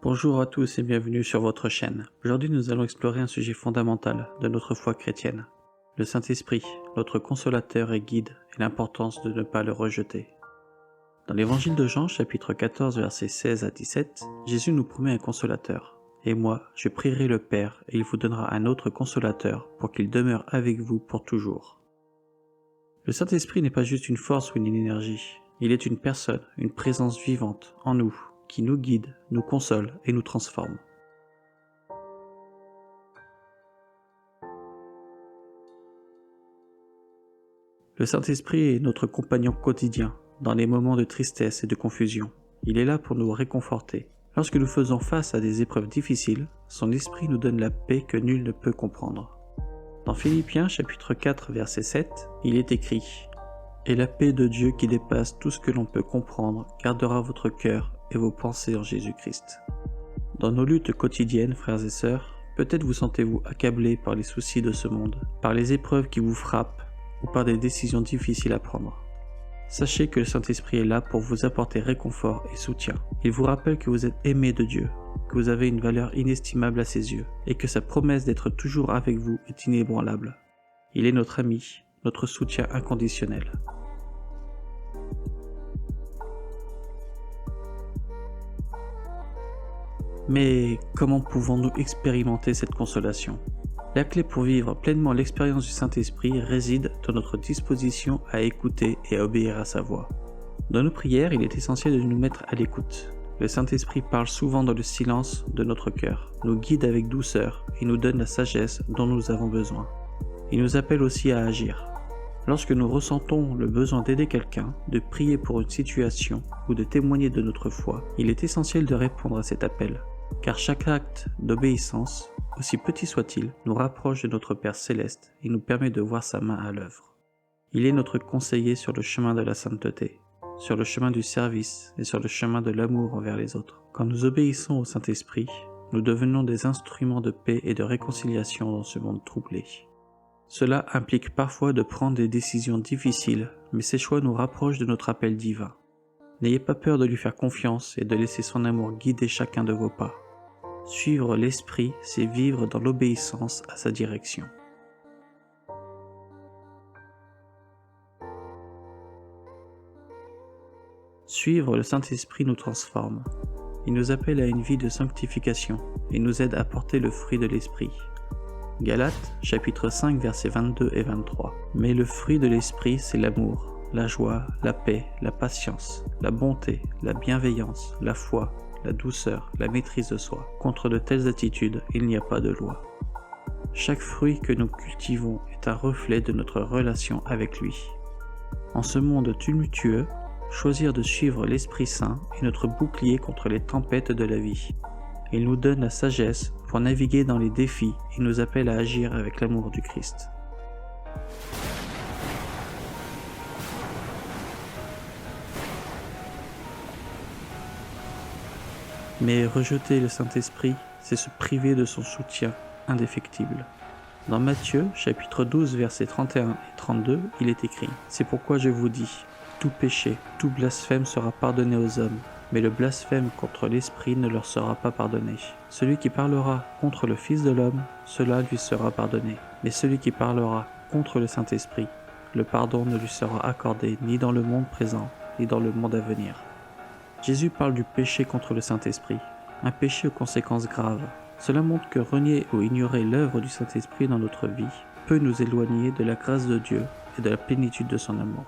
Bonjour à tous et bienvenue sur votre chaîne. Aujourd'hui nous allons explorer un sujet fondamental de notre foi chrétienne. Le Saint-Esprit, notre consolateur et guide, et l'importance de ne pas le rejeter. Dans l'évangile de Jean, chapitre 14, versets 16 à 17, Jésus nous promet un consolateur. Et moi, je prierai le Père, et il vous donnera un autre consolateur, pour qu'il demeure avec vous pour toujours. Le Saint-Esprit n'est pas juste une force ou une énergie, il est une personne, une présence vivante en nous, qui nous guide, nous console et nous transforme. Le Saint-Esprit est notre compagnon quotidien, dans les moments de tristesse et de confusion. Il est là pour nous réconforter. Lorsque nous faisons face à des épreuves difficiles, son esprit nous donne la paix que nul ne peut comprendre. Dans Philippiens chapitre 4 verset 7, il est écrit « Et la paix de Dieu qui dépasse tout ce que l'on peut comprendre gardera votre cœur et vos pensées en Jésus-Christ. » Dans nos luttes quotidiennes, frères et sœurs, peut-être vous sentez-vous accablés par les soucis de ce monde, par les épreuves qui vous frappent, ou par des décisions difficiles à prendre. Sachez que le Saint-Esprit est là pour vous apporter réconfort et soutien. Il vous rappelle que vous êtes aimé de Dieu, que vous avez une valeur inestimable à ses yeux, et que sa promesse d'être toujours avec vous est inébranlable. Il est notre ami, notre soutien inconditionnel. Mais comment pouvons-nous expérimenter cette consolation ? La clé pour vivre pleinement l'expérience du Saint-Esprit réside dans notre disposition à écouter et à obéir à sa voix. Dans nos prières, il est essentiel de nous mettre à l'écoute. Le Saint-Esprit parle souvent dans le silence de notre cœur, nous guide avec douceur et nous donne la sagesse dont nous avons besoin. Il nous appelle aussi à agir. Lorsque nous ressentons le besoin d'aider quelqu'un, de prier pour une situation ou de témoigner de notre foi, il est essentiel de répondre à cet appel, car chaque acte d'obéissance, aussi petit soit-il, nous rapproche de notre Père céleste et nous permet de voir sa main à l'œuvre. Il est notre conseiller sur le chemin de la sainteté, sur le chemin du service et sur le chemin de l'amour envers les autres. Quand nous obéissons au Saint-Esprit, nous devenons des instruments de paix et de réconciliation dans ce monde troublé. Cela implique parfois de prendre des décisions difficiles, mais ces choix nous rapprochent de notre appel divin. N'ayez pas peur de lui faire confiance et de laisser son amour guider chacun de vos pas. Suivre l'Esprit, c'est vivre dans l'obéissance à sa direction. Suivre le Saint-Esprit nous transforme. Il nous appelle à une vie de sanctification et nous aide à porter le fruit de l'Esprit. Galates, chapitre 5, versets 22 et 23. Mais le fruit de l'Esprit, c'est l'amour, la joie, la paix, la patience, la bonté, la bienveillance, la foi, la douceur, la maîtrise de soi. Contre de telles attitudes, il n'y a pas de loi. Chaque fruit que nous cultivons est un reflet de notre relation avec lui. En ce monde tumultueux, choisir de suivre l'Esprit Saint est notre bouclier contre les tempêtes de la vie. Il nous donne la sagesse pour naviguer dans les défis et nous appelle à agir avec l'amour du Christ. Mais rejeter le Saint-Esprit, c'est se priver de son soutien indéfectible. Dans Matthieu, chapitre 12, versets 31 et 32, il est écrit « C'est pourquoi je vous dis, tout péché, tout blasphème sera pardonné aux hommes, mais le blasphème contre l'Esprit ne leur sera pas pardonné. Celui qui parlera contre le Fils de l'homme, cela lui sera pardonné. Mais celui qui parlera contre le Saint-Esprit, le pardon ne lui sera accordé ni dans le monde présent, ni dans le monde à venir. » Jésus parle du péché contre le Saint-Esprit, un péché aux conséquences graves. Cela montre que renier ou ignorer l'œuvre du Saint-Esprit dans notre vie peut nous éloigner de la grâce de Dieu et de la plénitude de son amour.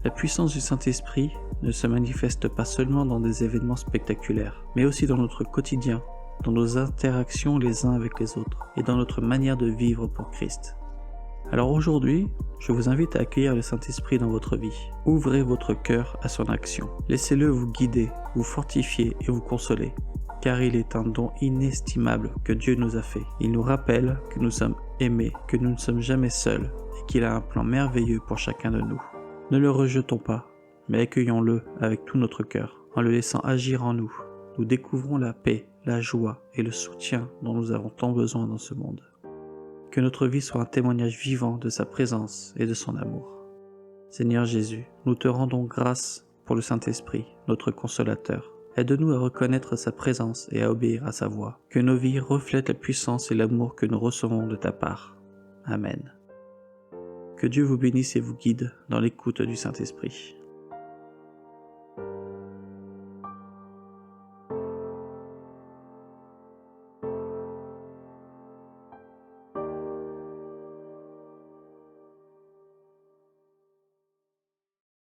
La puissance du Saint-Esprit ne se manifeste pas seulement dans des événements spectaculaires, mais aussi dans notre quotidien, dans nos interactions les uns avec les autres et dans notre manière de vivre pour Christ. Alors aujourd'hui, je vous invite à accueillir le Saint-Esprit dans votre vie. Ouvrez votre cœur à son action. Laissez-le vous guider, vous fortifier et vous consoler, car il est un don inestimable que Dieu nous a fait. Il nous rappelle que nous sommes aimés, que nous ne sommes jamais seuls et qu'il a un plan merveilleux pour chacun de nous. Ne le rejetons pas, mais accueillons-le avec tout notre cœur. En le laissant agir en nous, nous découvrons la paix, la joie et le soutien dont nous avons tant besoin dans ce monde. Que notre vie soit un témoignage vivant de sa présence et de son amour. Seigneur Jésus, nous te rendons grâce pour le Saint-Esprit, notre consolateur. Aide-nous à reconnaître sa présence et à obéir à sa voix. Que nos vies reflètent la puissance et l'amour que nous recevons de ta part. Amen. Que Dieu vous bénisse et vous guide dans l'écoute du Saint-Esprit.